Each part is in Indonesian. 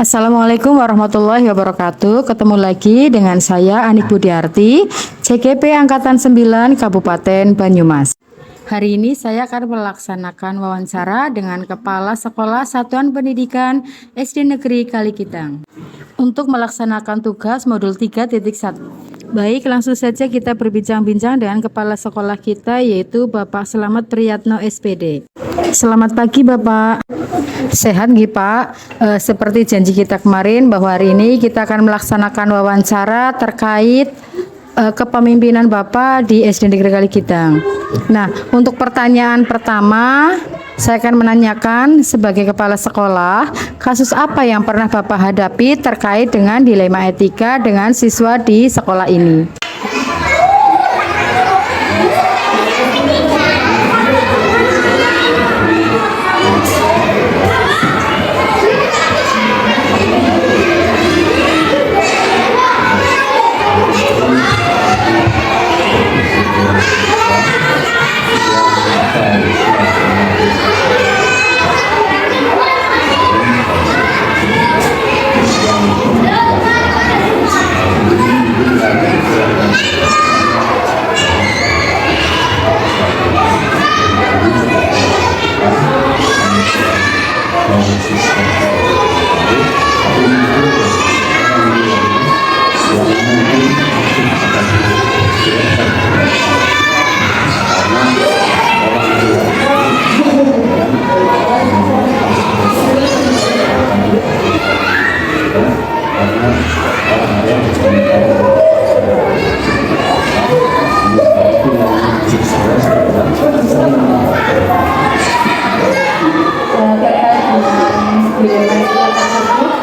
Assalamualaikum warahmatullahi wabarakatuh. Ketemu lagi dengan saya Anik Budiarti, CGP Angkatan 9 Kabupaten Banyumas. Hari ini saya akan melaksanakan wawancara dengan Kepala Sekolah Satuan Pendidikan SD Negeri Kalikitang untuk melaksanakan tugas modul 3.1. Baik, langsung saja kita berbincang-bincang dengan Kepala Sekolah kita, yaitu Bapak Selamat Priyatno SPD. Selamat pagi Bapak. Sehat nggih Pak? Seperti janji kita kemarin bahwa hari ini kita akan melaksanakan wawancara terkait kepemimpinan Bapak di SD Negeri Kalikitang. Nah, untuk pertanyaan pertama, saya akan menanyakan sebagai kepala sekolah, kasus apa yang pernah Bapak hadapi terkait dengan dilema etika dengan siswa di sekolah ini?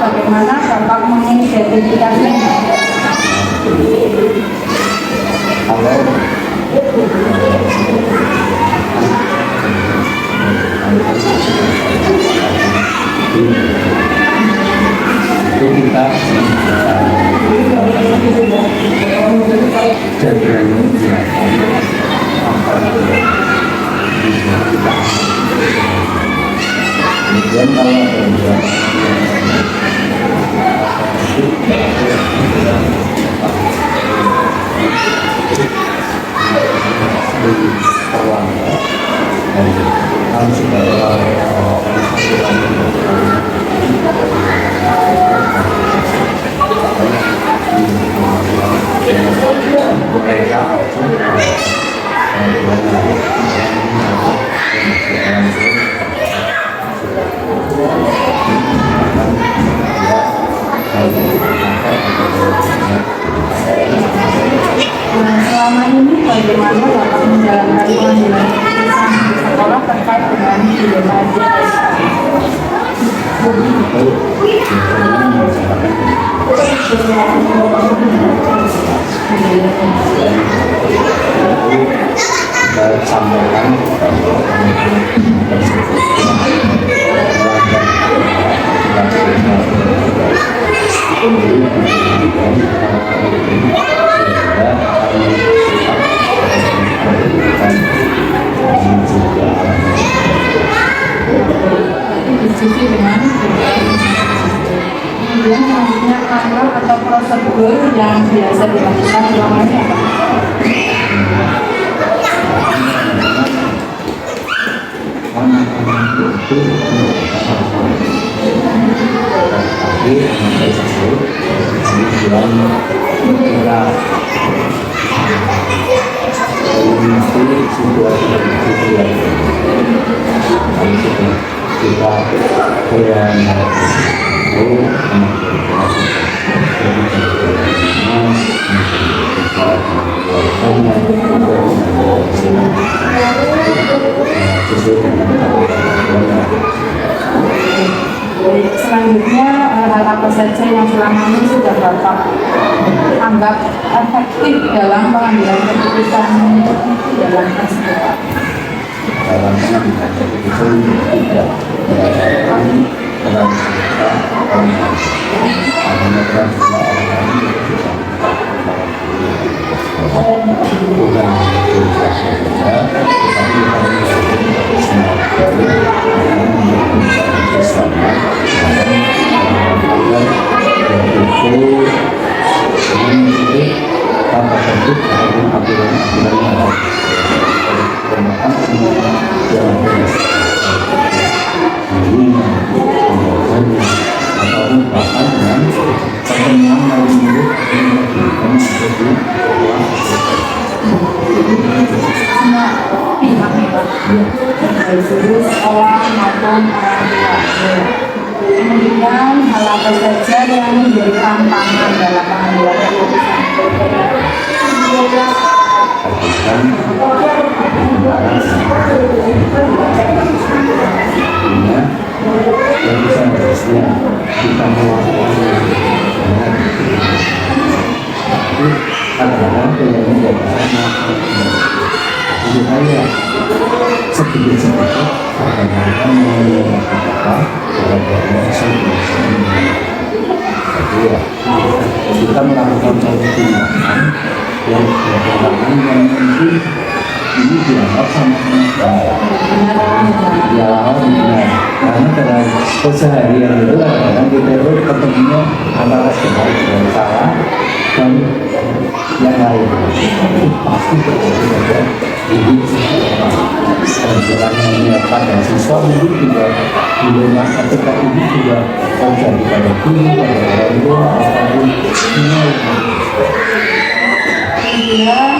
Bagaimana Bapak mengidentifikasinya? Selama ini bagaimana Bapak menjalankan pengadilan di sekolah terkait dengan dilema sampaikan diskusi dengan kemudian selanjutnya angka atau prosedur yang biasa dilakukan selama ini apa? Selanjutnya hal apa saja yang selama ini sudah Bapak anggap efektif dalam pengambilan keputusan dalam tersebut? Dalam pengambilan keputusan tidak berdasarkan peran serta orang lain, hanya peran serta orang lain bukan priorisasi saja, tetapi kami semua bersama agar betul mengikuti tata tertib ataupun aturan-aturan yang ada. Termakan semua yang beres. Dirinya, pembawaannya, ataupun bahkan dengan pertemuan dari murid yang diberikan sebagai Semua pihak baik guru sekolah maupun orang tua. Kemudian hal apa saja yang menjadi tantangan dalam pengambilan keputusan artikan yang bisa harusnya kita melakukan itu adalah yang menjadi itu hanya sedikit-sedikit bagaimana apa jadi ya kita melakukan pertimbangan yang pertimbangan yang mungkin ini dianggap sama-sama ya benar karena dalam keseharian itu kadang-kadang kita itu ketemunya antara sebaik dan salah dan yang lain pasti berbeda jadi sejarahnya menyiapkan dan siswa mungkin juga di rumah ketika ini juga terjadi pada guru, pada orang tua ataupun semua. kemudian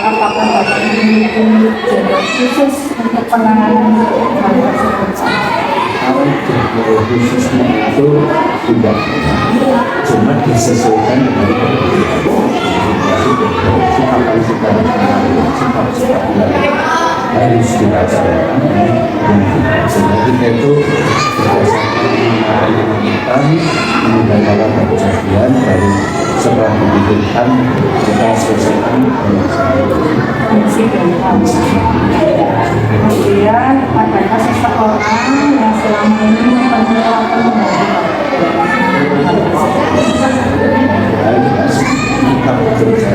apakah Bapak memiliki jadwal khusus untuk penanganan hal tersebut? Kalau jadwal khususnya itu tidak cuma disesuaikan dengan sikap harus dilaksanakan sehingga kita itu berdasarkan kita mengendalikan kejadian dari setelah memikirkan kita selesaikan kemudian adakah seseorang yang selama ini membantu atau membantu kita bekerja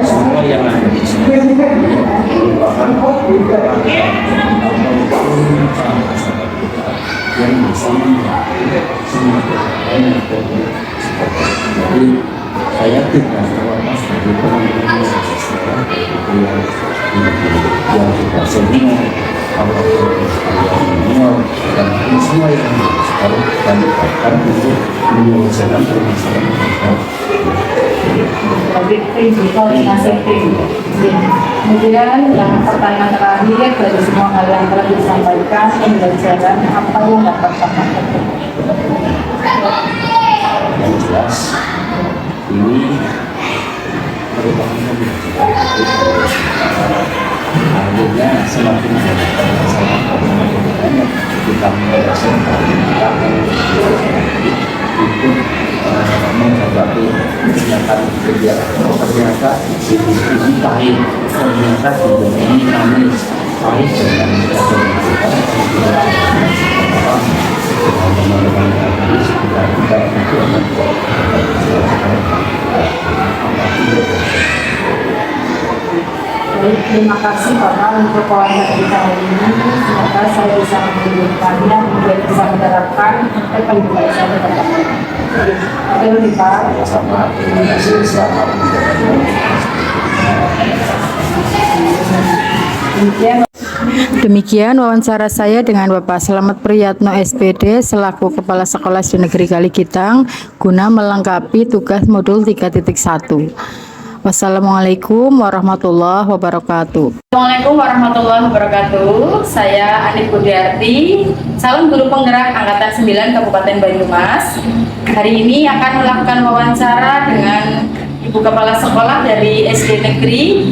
semua yang ada di sini bahkan yang bisa semua jadi saya tidak terlepas dari teman-teman yang tidak senior Allah senior dan semua yang harus kami lakukan untuk menyelesaikan permasalahan. Jadi tim koordinasi tim. Kemudian yang pertanyaan terakhir dari semua hal yang telah disampaikan, pembelajaran apa yang dapat Bapak petik? Yang jelas ini merupakan akhirnya semakin banyak masalah kita menyelesaikan itu menghadapi kenyataan kegiatan ternyata ini pahit ternyata ini manis pahit dengan Terima kasih Bapak untuk wawancara kita hari ini. Semoga saya bisa menghubungkannya dan bisa menerapkan apa yang juga saya katakan. Terima kasih Pak. sama terima kasih selamat Demikian wawancara saya dengan Bapak Slamet Priyatno SPD selaku Kepala Sekolah SD Negeri Kaligitang guna melengkapi tugas modul 3.1. Wassalamualaikum warahmatullahi wabarakatuh. Assalamualaikum warahmatullahi wabarakatuh. Saya Anik Budiarti, calon guru penggerak Angkatan 9 Kabupaten Banyumas. Hari ini akan melakukan wawancara dengan Ibu Kepala Sekolah dari SD Negeri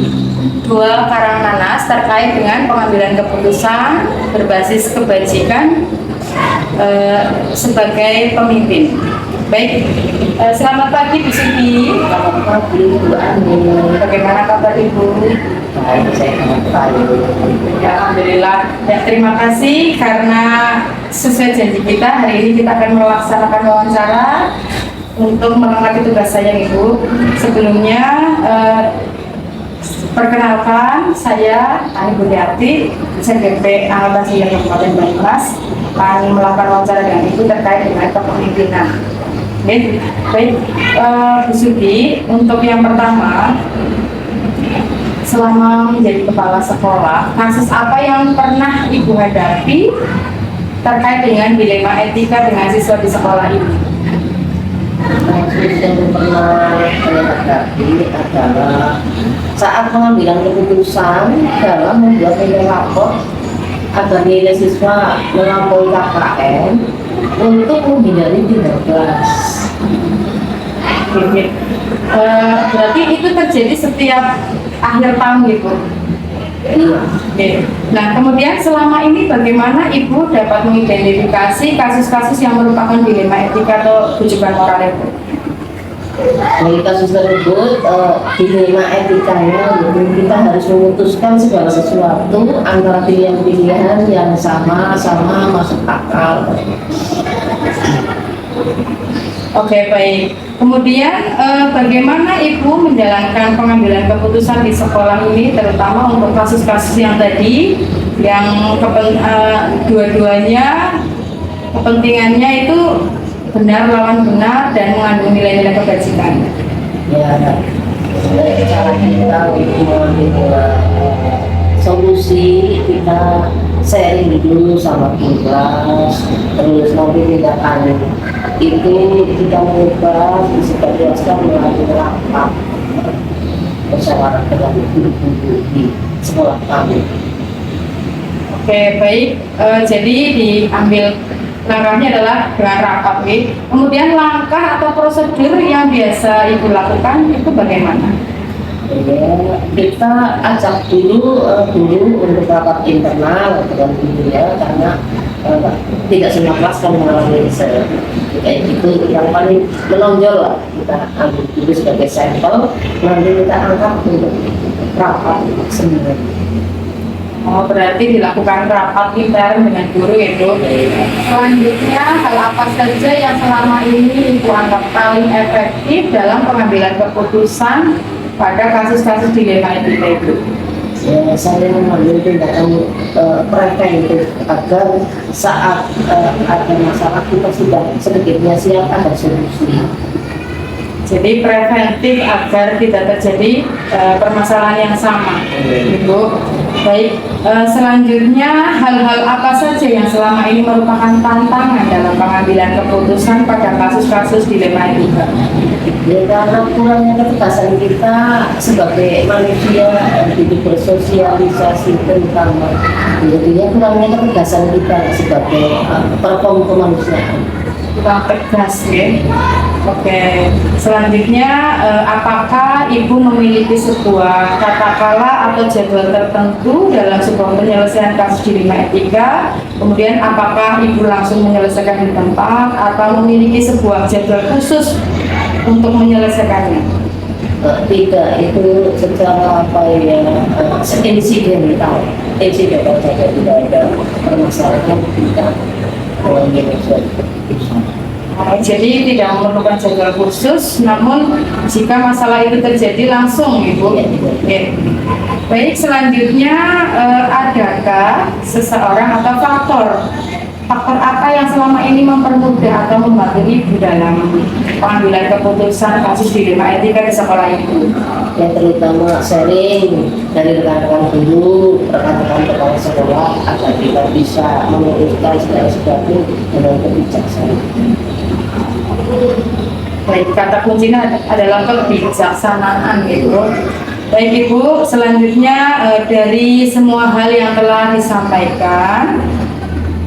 2 Karangnanas terkait dengan pengambilan keputusan berbasis kebajikan sebagai pemimpin. Baik, selamat pagi Bu Siti. Selamat pagi Bu Ani. Bagaimana kabar Ibu? Baik, saya baik. Ya, alhamdulillah. Ya, terima kasih karena sesuai janji kita hari ini kita akan melaksanakan wawancara untuk melengkapi tugas saya Ibu. Sebelumnya perkenalkan, saya Ani Budiarti, CGP Angkatan 9 Kabupaten Banyumas, akan melakukan wawancara dengan Ibu terkait dengan kepemimpinan. Baik, Bu Sudi, untuk yang pertama, selama menjadi kepala sekolah, kasus apa yang pernah Ibu hadapi terkait dengan dilema etika dengan siswa di sekolah ini? Kasus yang pernah saya hadapi adalah saat pengambilan keputusan dalam membuat nilai rapor agar nilai siswa melampaui KKM untuk menghindari tindak kelas. Berarti itu terjadi setiap akhir tahun gitu? Iya. Oke. Nah, kemudian selama ini bagaimana Ibu dapat mengidentifikasi kasus-kasus yang merupakan dilema etika atau rujukan moral itu? Dari kasus tersebut, dilema etikanya, jadi kita harus memutuskan segala sesuatu antara pilihan-pilihan yang sama-sama masuk akal. Oke, baik. Kemudian bagaimana Ibu menjalankan pengambilan keputusan di sekolah ini, terutama untuk kasus-kasus yang tadi, yang dua-duanya kepentingannya itu benar lawan benar dan mengandung nilai-nilai kebajikan? Ya, cara kita untuk mengambil solusi, kita sharing dulu sama kelas, terus nanti tindakan itu kita mengubah disebarluaskan melalui rapat musyawarah dengan guru-guru di sekolah kami. Oke, baik. Jadi diambil langkahnya adalah dengan rapat, nih. Kemudian langkah atau prosedur yang biasa Ibu lakukan itu bagaimana? Ya, kita ajak dulu untuk rapat internal dengan guru ya, karena tidak semua kelas kan mengalami kayak gitu. Yang paling menonjol lah kita ambil dulu sebagai sampel, nanti kita angkat untuk rapat semua. Oh, berarti dilakukan rapat intern dengan guru itu. Selanjutnya, hal apa saja yang selama ini Ibu anggap paling efektif dalam pengambilan keputusan pada kasus-kasus dilema etika itu? Ya, saya mengambil tindakan preventif agar saat ada masalah kita sudah sedikitnya siap ada solusi. Jadi preventif agar tidak terjadi permasalahan yang sama, Ibu. Baik, selanjutnya hal-hal apa saja yang selama ini merupakan tantangan dalam pengambilan keputusan pada kasus-kasus dilema etika? Ya, karena kurangnya ketegasan kita sebagai manusia hidup bersosialisasi terutama, jadinya kurangnya ketegasan kita sebagai perform kemanusiaan. Kurang tegas, ya. Oke, selanjutnya apakah Ibu memiliki sebuah katakanlah atau jadwal tertentu dalam sebuah penyelesaian kasus dilema etika? Kemudian apakah Ibu langsung menyelesaikan di tempat atau memiliki sebuah jadwal khusus untuk menyelesaikannya? Tidak, itu secara apa ya, insidental saja, tidak ada permasalahan kita menyelesaikan. Jadi tidak memerlukan jadwal khusus, namun jika masalah itu terjadi langsung, Ibu. Oke. Baik, selanjutnya adakah seseorang atau faktor apa yang selama ini mempermudah atau membantu Ibu dalam pengambilan keputusan kasus dilema etika di sekolah Ibu? Yang terutama sharing dari rekan-rekan guru, rekan-rekan kepala sekolah agar kita bisa memutuskan segala sesuatu dengan kebijaksanaan. Baik, kata kuncinya adalah kebijaksanaan, gitu. Baik Ibu, selanjutnya dari semua hal yang telah disampaikan,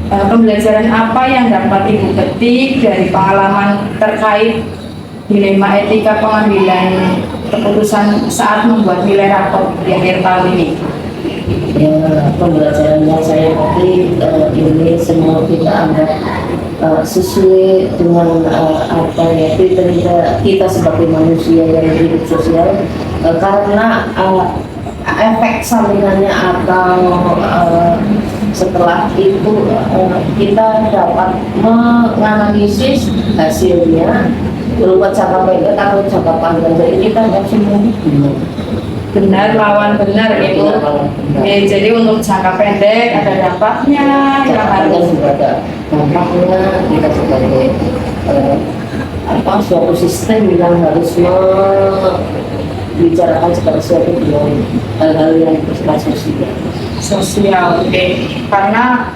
pembelajaran apa yang dapat Ibu petik dari pengalaman terkait dilema etika pengambilan keputusan saat membuat nilai rapor di akhir tahun ini? Ya, pembelajaran yang saya petik ini semua kita anggap sesuai dengan apa ya, kriteria kita sebagai manusia yang hidup sosial, karena efek sampingannya atau setelah itu kita dapat menganalisis hasilnya berupa jangka pendek atau jangka panjang. Jadi kita harus semua Benar lawan benar Ibu. Ya, jadi untuk jangka pendek ada dampaknya yang jangka panjang harus juga ada dampaknya. Kita sebagai suatu sistem yang harus membicarakan segala sesuatu dengan hal-hal yang bersifat sosial. Oke. Karena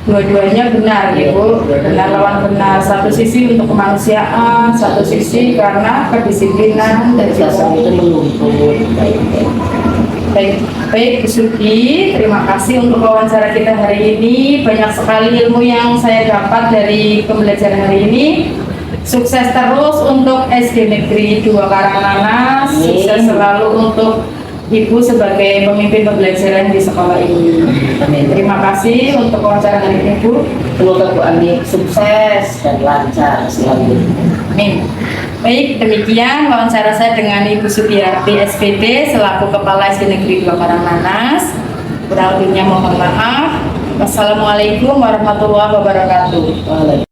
dua-duanya benar Ibu, benar lawan benar. Satu sisi untuk kemanusiaan, satu sisi karena kedisiplinan dan juga itu menuntut baik Bu Sugi, terima kasih untuk wawancara kita hari ini. Banyak sekali ilmu yang saya dapat dari pembelajaran hari ini. Sukses terus untuk SD Negeri 2 Karangnanas. Sukses selalu untuk Ibu sebagai pemimpin pembelajaran di sekolah ini. Terima kasih untuk wawancara hari ini Bu. Semoga Bu Ani sukses dan lancar selalu. Amin. Baik, demikian wawancara saya dengan Ibu Sugiyarti SPD selaku Kepala SD Negeri 2 Karangnanas. Kurang lebihnya mohon maaf. Wassalamualaikum warahmatullahi wabarakatuh.